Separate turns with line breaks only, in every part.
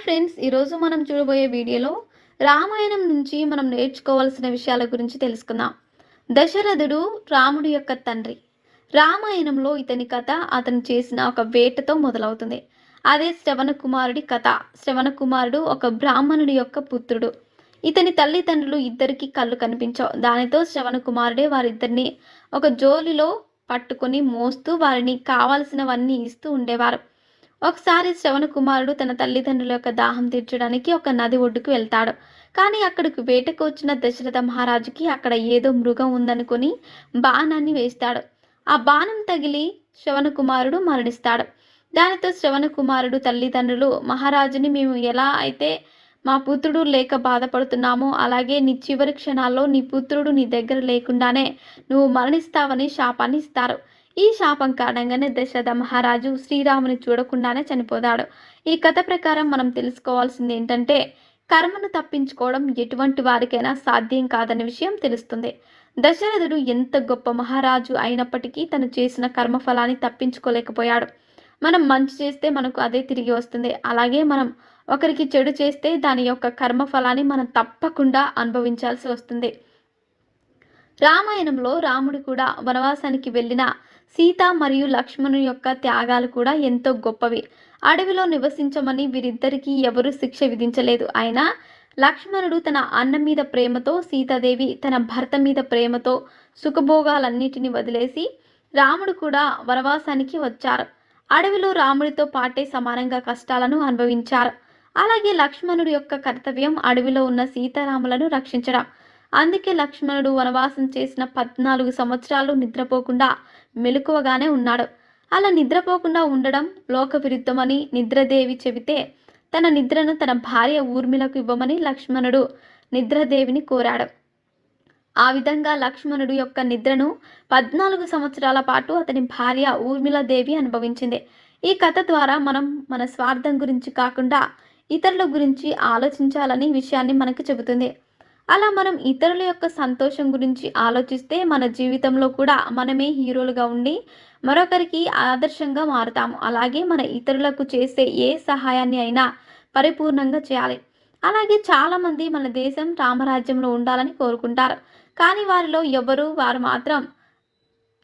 Friends, ఈరోజు మనం చూడబోయే వీడియోలో రామాయణం నుంచి మనం నేర్చుకోవాల్సిన విషయాల గురించి తెలుసుకుందాం. దశరథుడు రాముడి యొక్క తండ్రి. రామాయణంలో ఇతని కథ అతను చేసిన ఒక వేటతో మొదలవుతుంది. అదే శ్రవణ కుమారుడి కథ. శ్రవణ కుమారుడు ఒక బ్రాహ్మణుడి యొక్క పుత్రుడు. ఇతని తల్లిదండ్రులు ఇద్దరికి కళ్ళు కనిపించవు. దానితో శ్రవణ కుమారుడే వారిద్దరిని ఒక జోలిలో పట్టుకొని మోస్తూ వారిని కావాల్సినవన్నీ ఇస్తూ ఉండేవారు. ఒకసారి శ్రవణ కుమారుడు తన తల్లిదండ్రుల యొక్క దాహం తీర్చడానికి ఒక నది ఒడ్డుకు వెళ్తాడు. కానీ అక్కడికి వేటకు వచ్చిన దశరథ మహారాజుకి అక్కడ ఏదో మృగం ఉందనుకొని బాణాన్ని వేస్తాడు. ఆ బాణం తగిలి శ్రవణ కుమారుడు మరణిస్తాడు. దానితో శ్రవణ కుమారుడు తల్లిదండ్రులు, మహారాజుని మేము ఎలా అయితే మా పుత్రుడు లేక బాధపడుతున్నామో అలాగే నీ చివరి క్షణాల్లో నీ పుత్రుడు నీ దగ్గర లేకుండానే నువ్వు మరణిస్తావని శాపాన్ని ఇస్తారు. ఈ శాపం కారణంగానే దశరథ మహారాజు శ్రీరాముని చూడకుండానే చనిపోతాడు. ఈ కథ ప్రకారం మనం తెలుసుకోవాల్సింది ఏంటంటే, కర్మను తప్పించుకోవడం ఎటువంటి వారికైనా సాధ్యం కాదనే విషయం తెలుస్తుంది. దశరథుడు ఎంత గొప్ప మహారాజు అయినప్పటికీ తను చేసిన కర్మఫలాన్ని తప్పించుకోలేకపోయాడు. మనం మంచి చేస్తే మనకు అదే తిరిగి వస్తుంది. అలాగే మనం ఒకరికి చెడు చేస్తే దాని యొక్క కర్మఫలాన్ని మనం తప్పకుండా అనుభవించాల్సి వస్తుంది. రామాయణంలో రాముడు కూడా వనవాసానికి వెళ్ళిన సీత మరియు లక్ష్మణుని యొక్క త్యాగాలు కూడా ఎంతో గొప్పవి. అడవిలో నివసించమని వీరిద్దరికీ ఎవరూ శిక్ష విధించలేదు. అయినా లక్ష్మణుడు తన అన్న మీద ప్రేమతో, సీతాదేవి తన భర్త మీద ప్రేమతో సుఖభోగాలన్నిటిని వదిలేసి రాముడు కూడా వనవాసానికి వచ్చారు. అడవిలో రాముడితో పాటే సమానంగా కష్టాలను అనుభవించారు. అలాగే లక్ష్మణుడి యొక్క కర్తవ్యం అడవిలో ఉన్న సీతారాములను రక్షించడం. అందుకే లక్ష్మణుడు వనవాసం చేసిన 14 సంవత్సరాలు నిద్రపోకుండా మెలకువగానే ఉన్నాడు. అలా నిద్రపోకుండా ఉండడం లోక విరుద్ధమని నిద్రదేవి చెబితే తన నిద్రను తన భార్య ఊర్మిళకు ఇవ్వమని లక్ష్మణుడు నిద్రదేవిని కోరాడు. ఆ విధంగా లక్ష్మణుడు యొక్క నిద్రను 14 సంవత్సరాల పాటు అతని భార్య ఊర్మిళదేవి అనుభవించింది. ఈ కథ ద్వారా మనం మన స్వార్థం గురించి కాకుండా ఇతరుల గురించి ఆలోచించాలని విషయాన్ని మనకు చెబుతుంది. అలా మనం ఇతరుల యొక్క సంతోషం గురించి ఆలోచిస్తే మన జీవితంలో కూడా మనమే హీరోలుగా ఉండి మరొకరికి ఆదర్శంగా మారుతాము. అలాగే మన ఇతరులకు చేసే ఏ సహాయాన్ని అయినా పరిపూర్ణంగా చేయాలి. అలాగే చాలామంది మన దేశం రామరాజ్యంలో ఉండాలని కోరుకుంటారు. కానీ వారు మాత్రం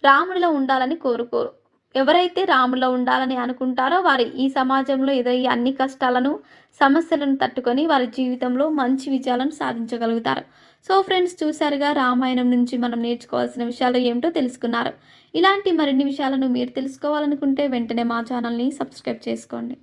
రాముడిలో ఉండాలని కోరుకోరు. ఎవరైతే రాములో ఉండాలని అనుకుంటారో వారు ఈ సమాజంలో ఎదురయ్యే అన్ని కష్టాలను, సమస్యలను తట్టుకొని వారి జీవితంలో మంచి విజయాలను సాధించగలుగుతారు. సో ఫ్రెండ్స్, చూశారుగా రామాయణం నుంచి మనం నేర్చుకోవాల్సిన విషయాలు ఏమిటో తెలుసుకున్నారు. ఇలాంటి మరిన్ని విషయాలను మీరు తెలుసుకోవాలనుకుంటే వెంటనే మా ఛానల్ని సబ్స్క్రైబ్ చేసుకోండి.